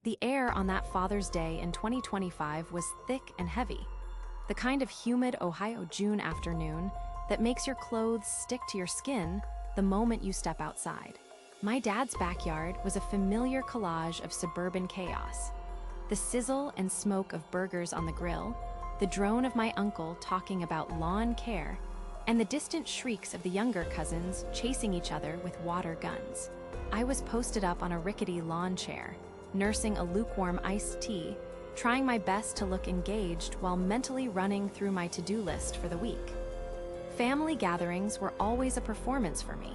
The air on that Father's Day in 2025 was thick and heavy, the kind of humid Ohio June afternoon that makes your clothes stick to your skin the moment you step outside. My dad's backyard was a familiar collage of suburban chaos. The sizzle and smoke of burgers on the grill, the drone of my uncle talking about lawn care, and the distant shrieks of the younger cousins chasing each other with water guns. I was posted up on a rickety lawn chair, nursing a lukewarm iced tea, trying my best to look engaged while mentally running through my to-do list for the week. Family gatherings were always a performance for me,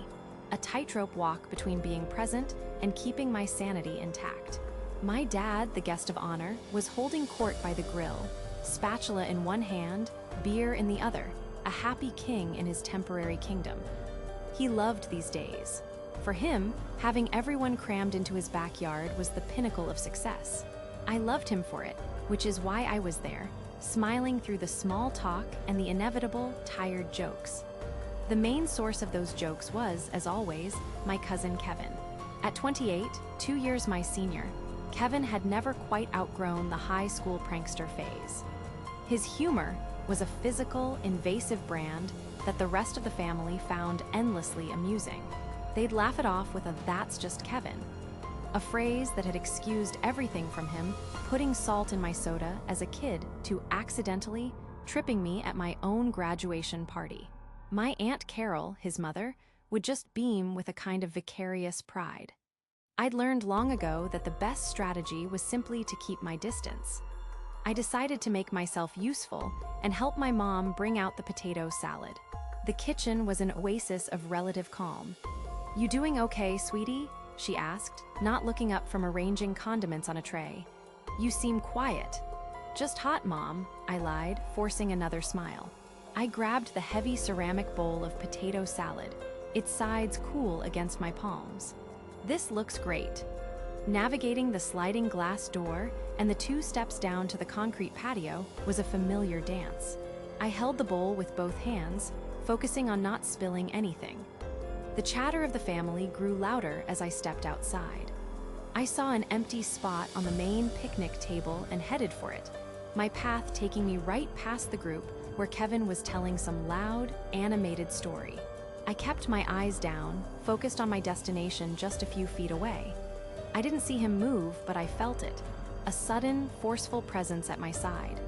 a tightrope walk between being present and keeping my sanity intact. My dad, the guest of honor, was holding court by the grill, spatula in one hand, beer in the other, a happy king in his temporary kingdom. He loved these days. For him, having everyone crammed into his backyard was the pinnacle of success. I loved him for it, which is why I was there, smiling through the small talk and the inevitable, tired jokes. The main source of those jokes was, as always, my cousin Kevin. At 28, 2 years my senior, Kevin had never quite outgrown the high school prankster phase. His humor was a physical, invasive brand that the rest of the family found endlessly amusing. They'd laugh it off with a "that's just Kevin," a phrase that had excused everything from him putting salt in my soda as a kid to accidentally tripping me at my own graduation party. My Aunt Carol, his mother, would just beam with a kind of vicarious pride. I'd learned long ago that the best strategy was simply to keep my distance. I decided to make myself useful and help my mom bring out the potato salad. The kitchen was an oasis of relative calm. "You doing okay, sweetie?" she asked, not looking up from arranging condiments on a tray. "You seem quiet." "Just hot, Mom," I lied, forcing another smile. I grabbed the heavy ceramic bowl of potato salad, its sides cool against my palms. "This looks great." Navigating the sliding glass door and the 2 steps down to the concrete patio was a familiar dance. I held the bowl with both hands, focusing on not spilling anything. The chatter of the family grew louder as I stepped outside. I saw an empty spot on the main picnic table and headed for it, my path taking me right past the group where Kevin was telling some loud, animated story. I kept my eyes down, focused on my destination just a few feet away. I didn't see him move, but I felt it, a sudden, forceful presence at my side.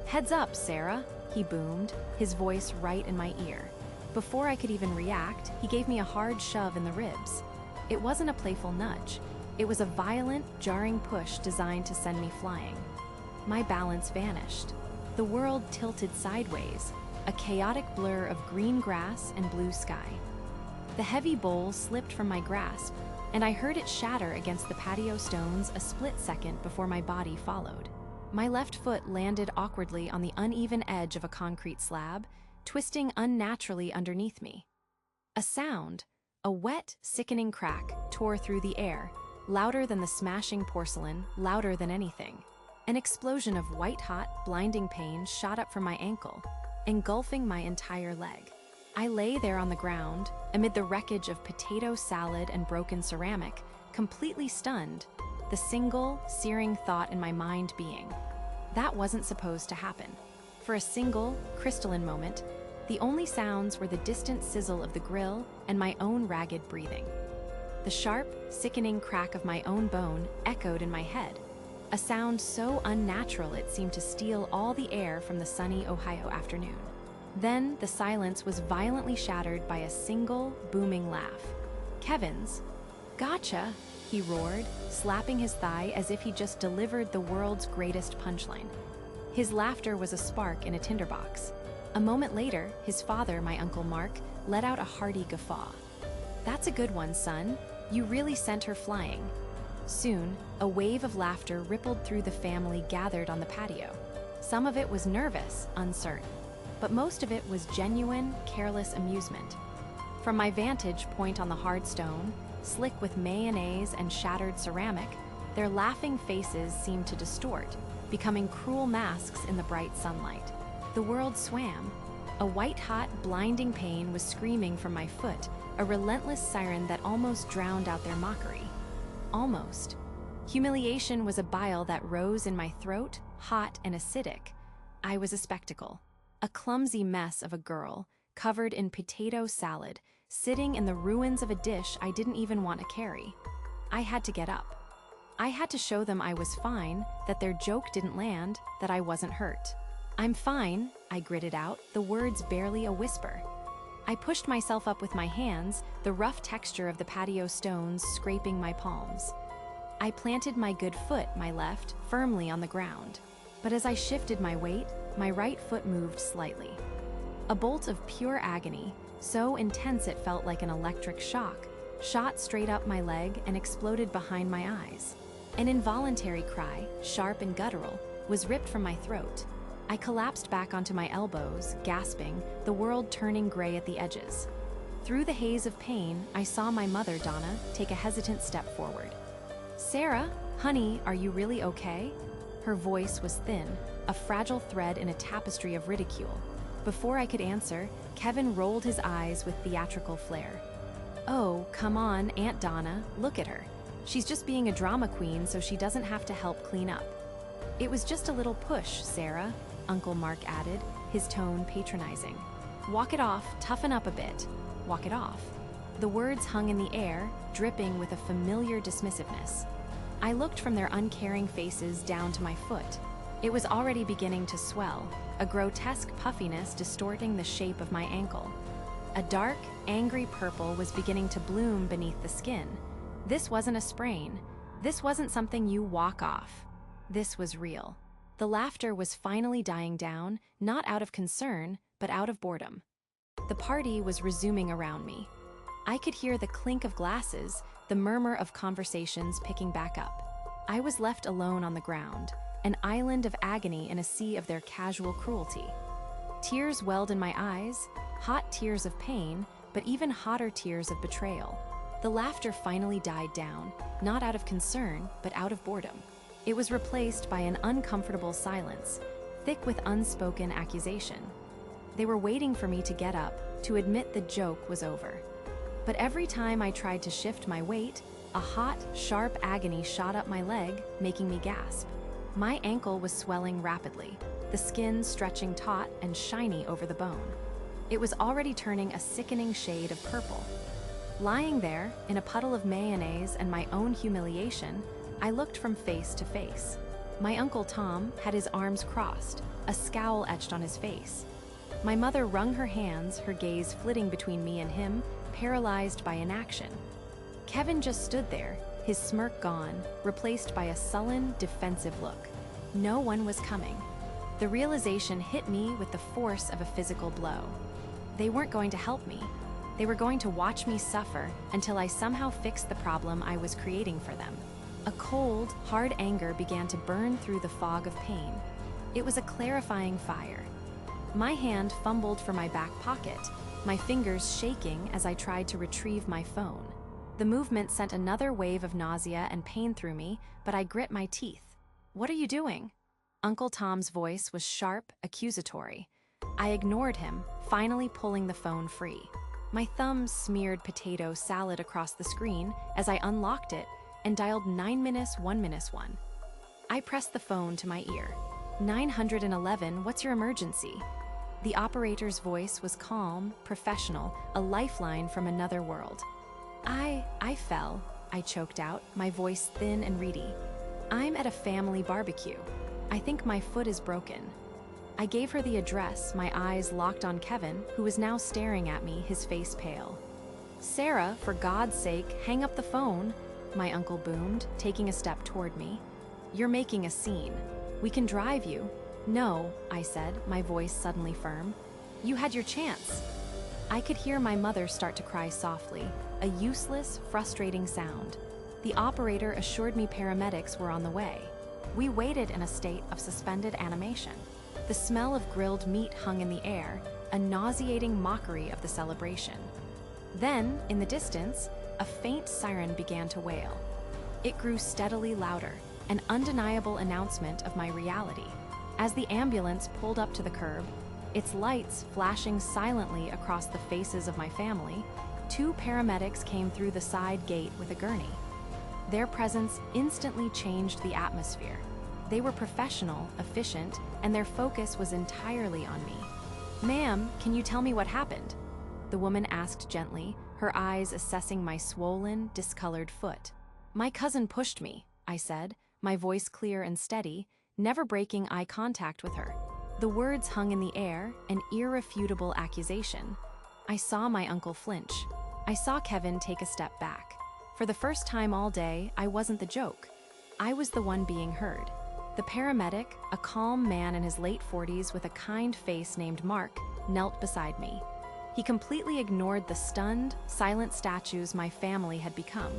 "Heads up, Sarah," he boomed, his voice right in my ear. Before I could even react, he gave me a hard shove in the ribs. It wasn't a playful nudge. It was a violent, jarring push designed to send me flying. My balance vanished. The world tilted sideways, a chaotic blur of green grass and blue sky. The heavy bowl slipped from my grasp, and I heard it shatter against the patio stones a split second before my body followed. My left foot landed awkwardly on the uneven edge of a concrete slab, twisting unnaturally underneath me. A sound, a wet, sickening crack, tore through the air, louder than the smashing porcelain, louder than anything. An explosion of white-hot, blinding pain shot up from my ankle, engulfing my entire leg. I lay there on the ground, amid the wreckage of potato salad and broken ceramic, completely stunned, the single, searing thought in my mind being, that wasn't supposed to happen. For a single, crystalline moment, the only sounds were the distant sizzle of the grill and my own ragged breathing. The sharp, sickening crack of my own bone echoed in my head, a sound so unnatural it seemed to steal all the air from the sunny Ohio afternoon. Then the silence was violently shattered by a single, booming laugh. Kevin's. "Gotcha," he roared, slapping his thigh as if he just delivered the world's greatest punchline. His laughter was a spark in a tinderbox. A moment later, his father, my Uncle Mark, let out a hearty guffaw. "That's a good one, son. You really sent her flying." Soon, a wave of laughter rippled through the family gathered on the patio. Some of it was nervous, uncertain, but most of it was genuine, careless amusement. From my vantage point on the hard stone, slick with mayonnaise and shattered ceramic, their laughing faces seemed to distort, becoming cruel masks in the bright sunlight. The world swam. A white-hot, blinding pain was screaming from my foot, a relentless siren that almost drowned out their mockery. Almost. Humiliation was a bile that rose in my throat, hot and acidic. I was a spectacle, a clumsy mess of a girl, covered in potato salad, sitting in the ruins of a dish I didn't even want to carry. I had to get up. I had to show them I was fine, that their joke didn't land, that I wasn't hurt. "I'm fine," I gritted out, the words barely a whisper. I pushed myself up with my hands, the rough texture of the patio stones scraping my palms. I planted my good foot, my left, firmly on the ground. But as I shifted my weight, my right foot moved slightly. A bolt of pure agony, so intense it felt like an electric shock, shot straight up my leg and exploded behind my eyes. An involuntary cry, sharp and guttural, was ripped from my throat. I collapsed back onto my elbows, gasping, the world turning gray at the edges. Through the haze of pain, I saw my mother, Donna, take a hesitant step forward. "Sarah, honey, are you really okay?" Her voice was thin, a fragile thread in a tapestry of ridicule. Before I could answer, Kevin rolled his eyes with theatrical flair. "Oh, come on, Aunt Donna, look at her. She's just being a drama queen so she doesn't have to help clean up." "It was just a little push, Sarah," Uncle Mark added, his tone patronizing. "Walk it off, toughen up a bit. Walk it off." The words hung in the air, dripping with a familiar dismissiveness. I looked from their uncaring faces down to my foot. It was already beginning to swell, a grotesque puffiness distorting the shape of my ankle. A dark, angry purple was beginning to bloom beneath the skin. This wasn't a sprain. This wasn't something you walk off. This was real. The laughter was finally dying down, not out of concern, but out of boredom. The party was resuming around me. I could hear the clink of glasses, the murmur of conversations picking back up. I was left alone on the ground, an island of agony in a sea of their casual cruelty. Tears welled in my eyes, hot tears of pain, but even hotter tears of betrayal. The laughter finally died down, not out of concern, but out of boredom. It was replaced by an uncomfortable silence, thick with unspoken accusation. They were waiting for me to get up, to admit the joke was over. But every time I tried to shift my weight, a hot, sharp agony shot up my leg, making me gasp. My ankle was swelling rapidly, the skin stretching taut and shiny over the bone. It was already turning a sickening shade of purple. Lying there, in a puddle of mayonnaise and my own humiliation, I looked from face to face. My Uncle Tom had his arms crossed, a scowl etched on his face. My mother wrung her hands, her gaze flitting between me and him, paralyzed by inaction. Kevin just stood there, his smirk gone, replaced by a sullen, defensive look. No one was coming. The realization hit me with the force of a physical blow. They weren't going to help me. They were going to watch me suffer until I somehow fixed the problem I was creating for them. A cold, hard anger began to burn through the fog of pain. It was a clarifying fire. My hand fumbled for my back pocket, my fingers shaking as I tried to retrieve my phone. The movement sent another wave of nausea and pain through me, but I grit my teeth. "What are you doing?" Uncle Tom's voice was sharp, accusatory. I ignored him, finally pulling the phone free. My thumb smeared potato salad across the screen as I unlocked it and dialed 9-1-1. I pressed the phone to my ear. 911, what's your emergency? The operator's voice was calm, professional, a lifeline from another world. I fell, I choked out, my voice thin and reedy. "I'm at a family barbecue. I think my foot is broken." I gave her the address, my eyes locked on Kevin, who was now staring at me, his face pale. "Sarah, for God's sake, hang up the phone," my uncle boomed, taking a step toward me. "You're making a scene. We can drive you." "No," I said, my voice suddenly firm. "You had your chance." I could hear my mother start to cry softly, a useless, frustrating sound. The operator assured me paramedics were on the way. We waited in a state of suspended animation. The smell of grilled meat hung in the air, a nauseating mockery of the celebration. Then, in the distance, a faint siren began to wail. It grew steadily louder, an undeniable announcement of my reality. As the ambulance pulled up to the curb, its lights flashing silently across the faces of my family, 2 paramedics came through the side gate with a gurney. Their presence instantly changed the atmosphere. They were professional, efficient, and their focus was entirely on me. "Ma'am, can you tell me what happened?" The woman asked gently, her eyes assessing my swollen, discolored foot. "My cousin pushed me," I said, my voice clear and steady, never breaking eye contact with her. The words hung in the air, an irrefutable accusation. I saw my uncle flinch. I saw Kevin take a step back. For the first time all day, I wasn't the joke. I was the one being heard. The paramedic, a calm man in his late 40s with a kind face named Mark, knelt beside me. He completely ignored the stunned, silent statues my family had become.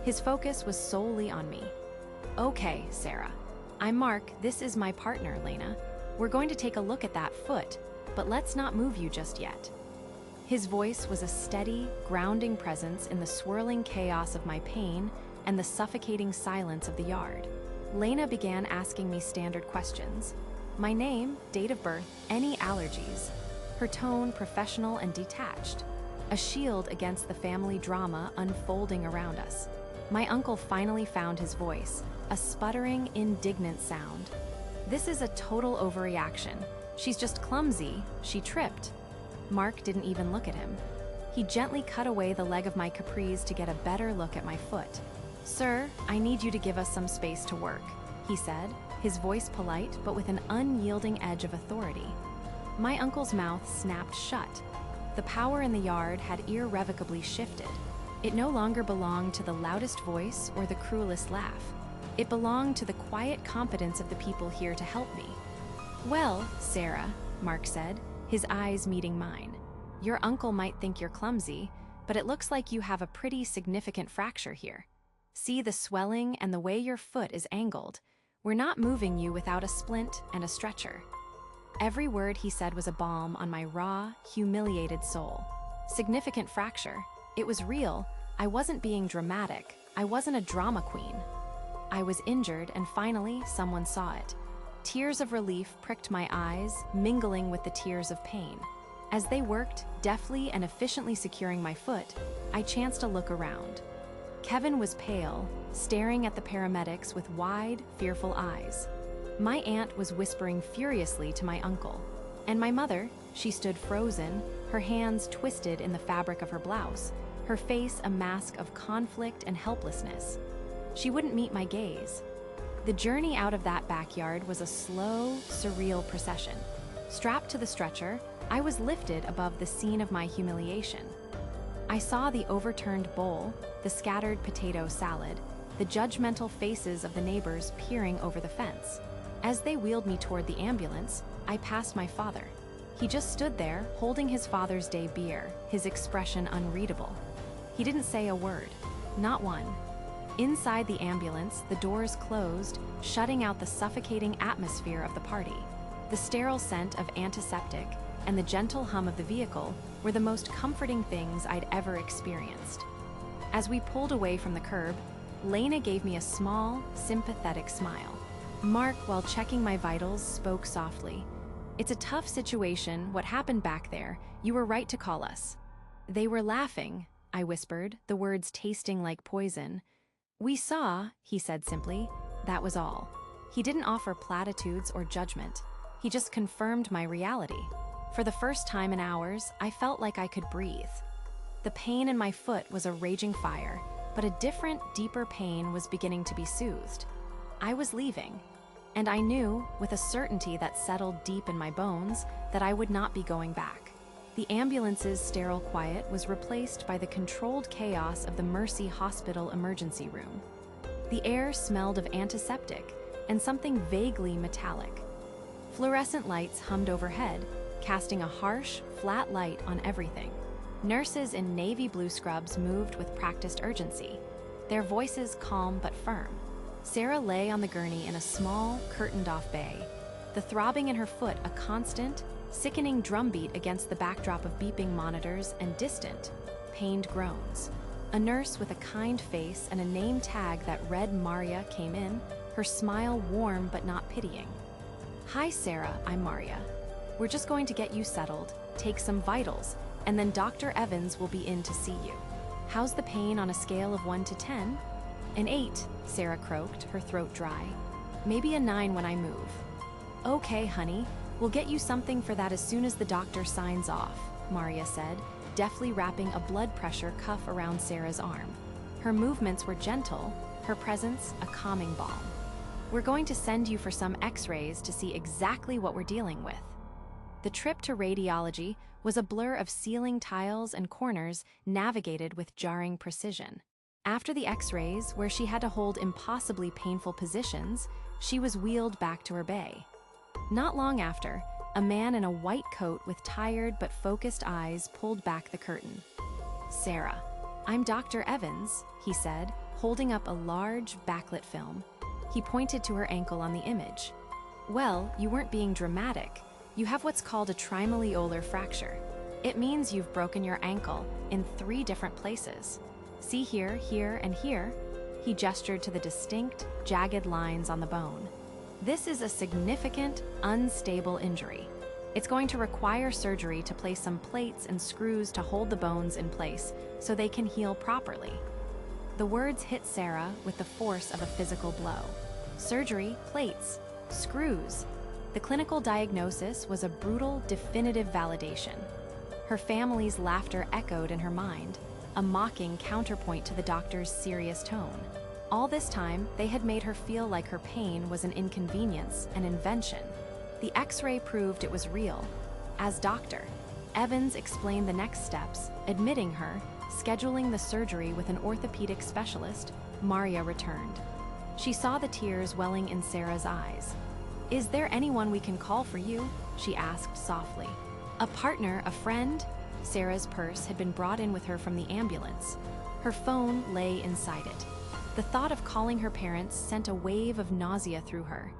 His focus was solely on me. "Okay, Sarah. I'm Mark, this is my partner, Lena. We're going to take a look at that foot, but let's not move you just yet." His voice was a steady, grounding presence in the swirling chaos of my pain and the suffocating silence of the yard. Lena began asking me standard questions. My name, date of birth, any allergies. Her tone professional and detached. A shield against the family drama unfolding around us. My uncle finally found his voice, a sputtering, indignant sound. "This is a total overreaction. She's just clumsy. She tripped." Mark didn't even look at him. He gently cut away the leg of my capris to get a better look at my foot. "Sir, I need you to give us some space to work," he said, his voice polite but with an unyielding edge of authority. My uncle's mouth snapped shut. The power in the yard had irrevocably shifted. It no longer belonged to the loudest voice or the cruelest laugh. It belonged to the quiet competence of the people here to help me. "Well, Sarah," Mark said, his eyes meeting mine. "Your uncle might think you're clumsy, but it looks like you have a pretty significant fracture here. See the swelling and the way your foot is angled. We're not moving you without a splint and a stretcher." Every word he said was a balm on my raw, humiliated soul. Significant fracture. It was real. I wasn't being dramatic. I wasn't a drama queen. I was injured, and finally, someone saw it. Tears of relief pricked my eyes, mingling with the tears of pain. As they worked, deftly and efficiently securing my foot, I chanced a look around. Kevin was pale, staring at the paramedics with wide, fearful eyes. My aunt was whispering furiously to my uncle. And my mother, she stood frozen, her hands twisted in the fabric of her blouse, her face a mask of conflict and helplessness. She wouldn't meet my gaze. The journey out of that backyard was a slow, surreal procession. Strapped to the stretcher, I was lifted above the scene of my humiliation. I saw the overturned bowl, the scattered potato salad, the judgmental faces of the neighbors peering over the fence. As they wheeled me toward the ambulance, I passed my father. He just stood there, holding his Father's Day beer, his expression unreadable. He didn't say a word, not one. Inside the ambulance, the doors closed, shutting out the suffocating atmosphere of the party. The sterile scent of antiseptic and the gentle hum of the vehicle were the most comforting things I'd ever experienced. As we pulled away from the curb, Lena gave me a small, sympathetic smile. Mark, while checking my vitals, spoke softly. "It's a tough situation. What happened back there? You were right to call us." "They were laughing," I whispered, the words tasting like poison. "We saw," he said simply. That was all. He didn't offer platitudes or judgment. He just confirmed my reality. For the first time in hours, I felt like I could breathe. The pain in my foot was a raging fire, but a different, deeper pain was beginning to be soothed. I was leaving. And I knew, with a certainty that settled deep in my bones, that I would not be going back. The ambulance's sterile quiet was replaced by the controlled chaos of the Mercy Hospital emergency room. The air smelled of antiseptic and something vaguely metallic. Fluorescent lights hummed overhead, casting a harsh, flat light on everything. Nurses in navy blue scrubs moved with practiced urgency, their voices calm but firm. Sarah lay on the gurney in a small, curtained-off bay, the throbbing in her foot a constant, sickening drumbeat against the backdrop of beeping monitors and distant, pained groans. A nurse with a kind face and a name tag that read Maria came in, her smile warm but not pitying. "Hi, Sarah, I'm Maria. We're just going to get you settled, take some vitals, and then Dr. Evans will be in to see you. How's the pain on a scale of 1 to 10? An 8, Sarah croaked, her throat dry. Maybe a 9 when I move. Okay, honey, we'll get you something for that as soon as the doctor signs off, Maria said, deftly wrapping a blood pressure cuff around Sarah's arm. Her movements were gentle, her presence a calming balm. We're going to send you for some x-rays to see exactly what we're dealing with. The trip to radiology was a blur of ceiling tiles and corners navigated with jarring precision. After the x-rays, where she had to hold impossibly painful positions, she was wheeled back to her bay. Not long after, a man in a white coat with tired but focused eyes pulled back the curtain. "Sarah, I'm Dr. Evans," he said, holding up a large, backlit film. He pointed to her ankle on the image. "Well, you weren't being dramatic. You have what's called a trimalleolar fracture. It means you've broken your ankle in 3 different places. See here, here, and here?" He gestured to the distinct, jagged lines on the bone. "This is a significant, unstable injury. It's going to require surgery to place some plates and screws to hold the bones in place so they can heal properly." The words hit Sarah with the force of a physical blow. Surgery, plates, screws. The clinical diagnosis was a brutal, definitive validation. Her family's laughter echoed in her mind, a mocking counterpoint to the doctor's serious tone. All this time, they had made her feel like her pain was an inconvenience, an invention. The X-ray proved it was real. As doctor, Evans explained the next steps, admitting her, scheduling the surgery with an orthopedic specialist. Maria returned. She saw the tears welling in Sarah's eyes. "Is there anyone we can call for you?" she asked softly. "A partner, a friend?" Sarah's purse had been brought in with her from the ambulance. Her phone lay inside it. The thought of calling her parents sent a wave of nausea through her.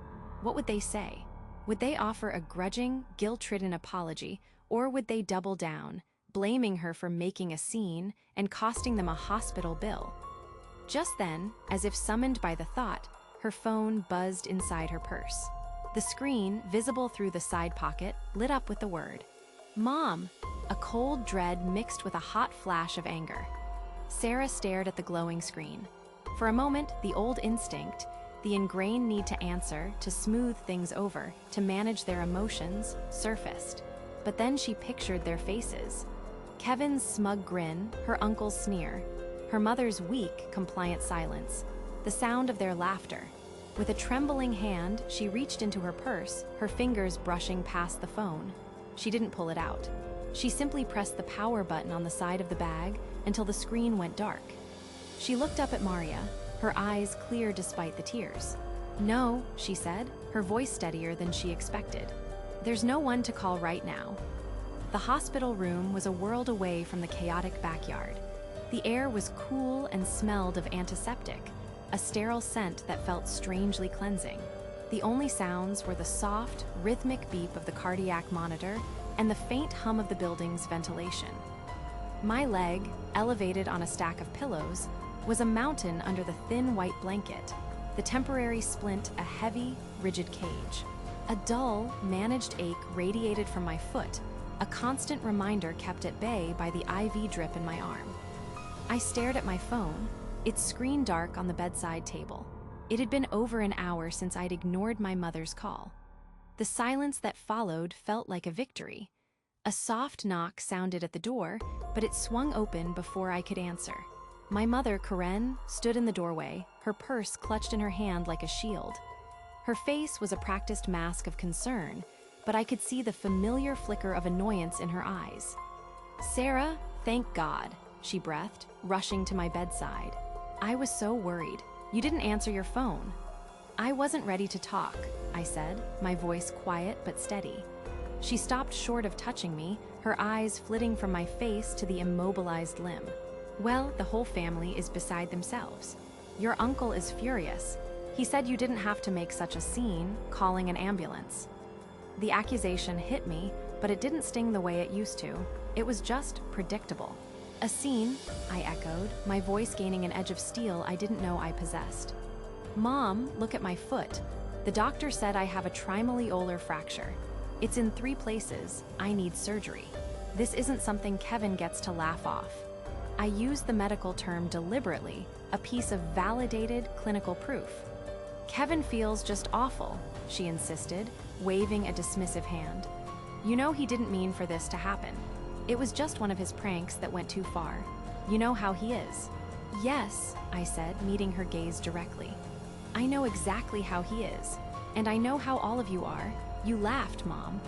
What would they say? Would they offer a grudging, guilt-ridden apology, or would they double down, blaming her for making a scene and costing them a hospital bill? Just then, as if summoned by the thought, her phone buzzed inside her purse. The screen, visible through the side pocket, lit up with the word, "Mom!" A cold dread mixed with a hot flash of anger. Sarah stared at the glowing screen. For a moment, the old instinct, the ingrained need to answer, to smooth things over, to manage their emotions, surfaced. But then she pictured their faces. Kevin's smug grin, her uncle's sneer, her mother's weak, compliant silence, the sound of their laughter. With a trembling hand, she reached into her purse, her fingers brushing past the phone. She didn't pull it out. She simply pressed the power button on the side of the bag until the screen went dark. She looked up at Maria, her eyes clear despite the tears. "No," she said, her voice steadier than she expected. "There's no one to call right now." The hospital room was a world away from the chaotic backyard. The air was cool and smelled of antiseptic, a sterile scent that felt strangely cleansing. The only sounds were the soft, rhythmic beep of the cardiac monitor and the faint hum of the building's ventilation. My leg, elevated on a stack of pillows, was a mountain under the thin white blanket, the temporary splint a heavy, rigid cage. A dull, managed ache radiated from my foot, a constant reminder kept at bay by the IV drip in my arm. I stared at my phone, its screen dark on the bedside table. It had been over an hour since I'd ignored my mother's call. The silence that followed felt like a victory. A soft knock sounded at the door, but it swung open before I could answer. My mother, Karen, stood in the doorway, her purse clutched in her hand like a shield. Her face was a practiced mask of concern, but I could see the familiar flicker of annoyance in her eyes. "Sarah, thank God," she breathed, rushing to my bedside. "I was so worried. You didn't answer your phone." "I wasn't ready to talk," I said, my voice quiet but steady. She stopped short of touching me, her eyes flitting from my face to the immobilized limb. "Well, the whole family is beside themselves. Your uncle is furious. He said you didn't have to make such a scene, calling an ambulance." The accusation hit me, but it didn't sting the way it used to. It was just predictable. "A scene," I echoed, my voice gaining an edge of steel I didn't know I possessed. "Mom, look at my foot. The doctor said I have a trimalleolar fracture. It's in 3 places. I need surgery. This isn't something Kevin gets to laugh off." I used the medical term deliberately, a piece of validated clinical proof. Kevin feels just awful, she insisted, waving a dismissive hand. You know he didn't mean for this to happen. It was just one of his pranks that went too far. You know how he is. Yes, I said, meeting her gaze directly. I know exactly how he is. And I know how all of you are. You laughed, Mom.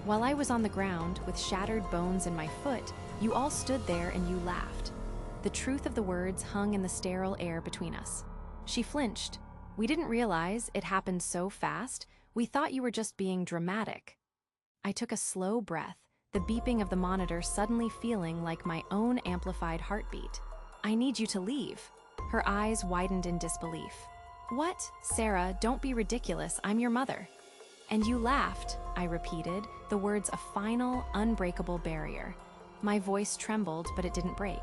While I was on the ground, with shattered bones in my foot, you all stood there and you laughed. The truth of the words hung in the sterile air between us. She flinched. We didn't realize it happened so fast. We thought you were just being dramatic. I took a slow breath, the beeping of the monitor suddenly feeling like my own amplified heartbeat. I need you to leave. Her eyes widened in disbelief. What? Sarah, don't be ridiculous. I'm your mother. And you laughed, I repeated, the words a final, unbreakable barrier. My voice trembled, but it didn't break.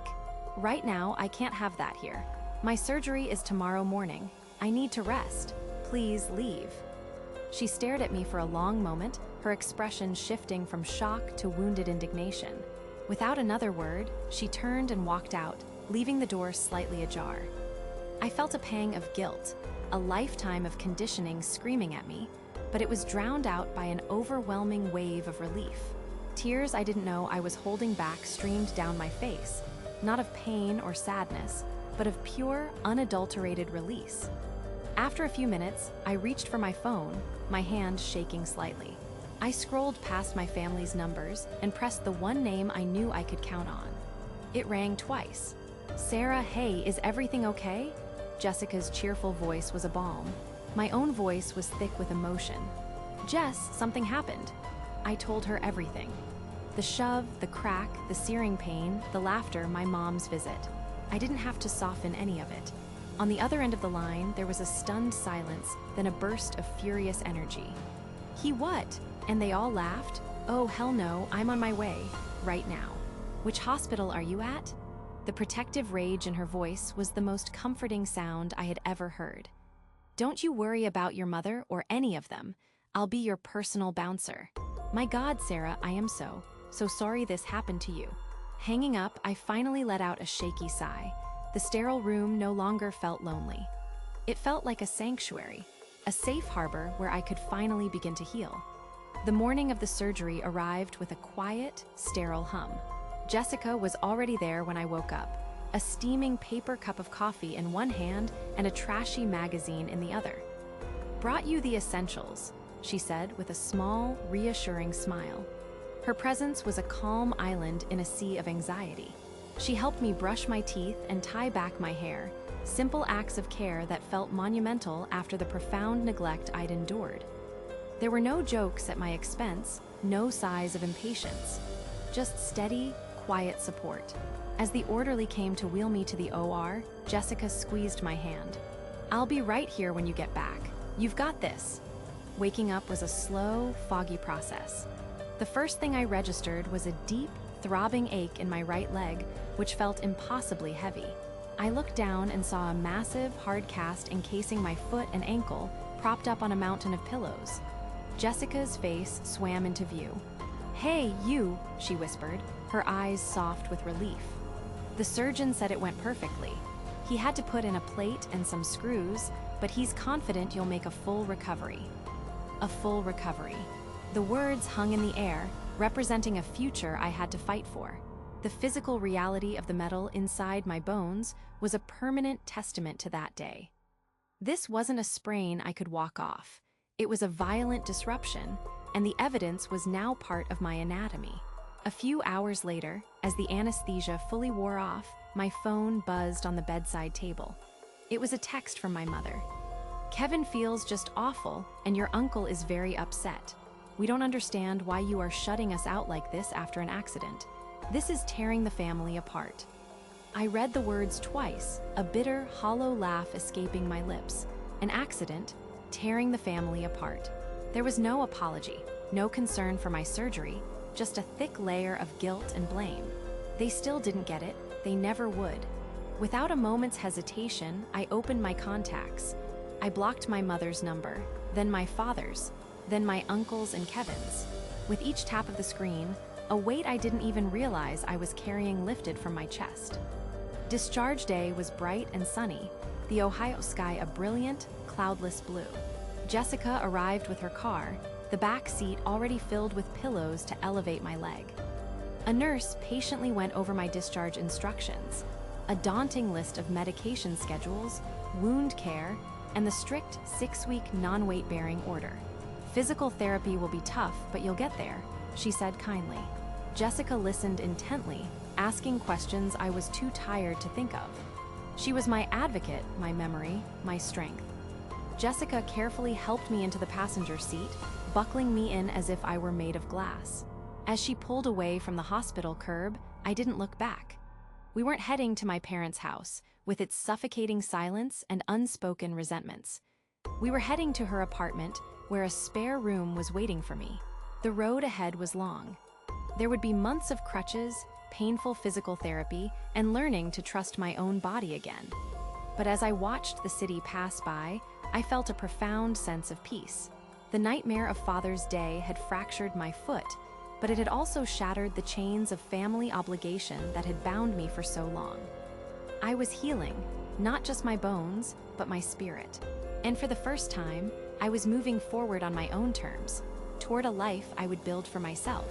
Right now, I can't have that here. My surgery is tomorrow morning. I need to rest. Please leave. She stared at me for a long moment, her expression shifting from shock to wounded indignation. Without another word, she turned and walked out, leaving the door slightly ajar. I felt a pang of guilt, a lifetime of conditioning screaming at me, but it was drowned out by an overwhelming wave of relief. Tears I didn't know I was holding back streamed down my face, not of pain or sadness, but of pure, unadulterated release. After a few minutes, I reached for my phone, my hand shaking slightly. I scrolled past my family's numbers and pressed the one name I knew I could count on. It rang twice. Sarah, hey, is everything okay? Jessica's cheerful voice was a balm. My own voice was thick with emotion. Jess, something happened. I told her everything. The shove, the crack, the searing pain, the laughter, my mom's visit. I didn't have to soften any of it. On the other end of the line, there was a stunned silence, then a burst of furious energy. He what? And they all laughed? Oh, hell no, I'm on my way, right now. Which hospital are you at? The protective rage in her voice was the most comforting sound I had ever heard. Don't you worry about your mother or any of them. I'll be your personal bouncer. My God, Sarah, I am so sorry this happened to you. Hanging up, I finally let out a shaky sigh. The sterile room no longer felt lonely. It felt like a sanctuary, a safe harbor where I could finally begin to heal. The morning of the surgery arrived with a quiet, sterile hum. Jessica was already there when I woke up, a steaming paper cup of coffee in one hand and a trashy magazine in the other. Brought you the essentials, she said with a small, reassuring smile. Her presence was a calm island in a sea of anxiety. She helped me brush my teeth and tie back my hair, simple acts of care that felt monumental after the profound neglect I'd endured. There were no jokes at my expense, no sighs of impatience, just steady, quiet support. As the orderly came to wheel me to the OR, Jessica squeezed my hand. I'll be right here when you get back. You've got this. Waking up was a slow, foggy process. The first thing I registered was a deep, throbbing ache in my right leg, which felt impossibly heavy. I looked down and saw a massive, hard cast encasing my foot and ankle, propped up on a mountain of pillows. Jessica's face swam into view. Hey, you, she whispered, her eyes soft with relief. The surgeon said it went perfectly. He had to put in a plate and some screws, but he's confident you'll make a full recovery. A full recovery. The words hung in the air, representing a future I had to fight for. The physical reality of the metal inside my bones was a permanent testament to that day. This wasn't a sprain I could walk off. It was a violent disruption, and the evidence was now part of my anatomy. A few hours later, as the anesthesia fully wore off, my phone buzzed on the bedside table. It was a text from my mother. Kevin feels just awful, and your uncle is very upset. We don't understand why you are shutting us out like this after an accident. This is tearing the family apart. I read the words twice, a bitter, hollow laugh escaping my lips. An accident, tearing the family apart. There was no apology, no concern for my surgery, just a thick layer of guilt and blame. They still didn't get it, they never would. Without a moment's hesitation, I opened my contacts. I blocked my mother's number, then my father's, then my uncle's and Kevin's. With each tap of the screen, a weight I didn't even realize I was carrying lifted from my chest. Discharge day was bright and sunny, the Ohio sky a brilliant, cloudless blue. Jessica arrived with her car, the back seat already filled with pillows to elevate my leg. A nurse patiently went over my discharge instructions, a daunting list of medication schedules, wound care, and the strict 6-week non-weight-bearing order. Physical therapy will be tough, but you'll get there, she said kindly. Jessica listened intently, asking questions I was too tired to think of. She was my advocate, my memory, my strength. Jessica carefully helped me into the passenger seat, buckling me in as if I were made of glass. As she pulled away from the hospital curb, I didn't look back. We weren't heading to my parents' house, with its suffocating silence and unspoken resentments. We were heading to her apartment, where a spare room was waiting for me. The road ahead was long. There would be months of crutches, painful physical therapy, and learning to trust my own body again. But as I watched the city pass by, I felt a profound sense of peace. The nightmare of Father's Day had fractured my foot, but it had also shattered the chains of family obligation that had bound me for so long. I was healing, not just my bones, but my spirit. And for the first time, I was moving forward on my own terms, toward a life I would build for myself.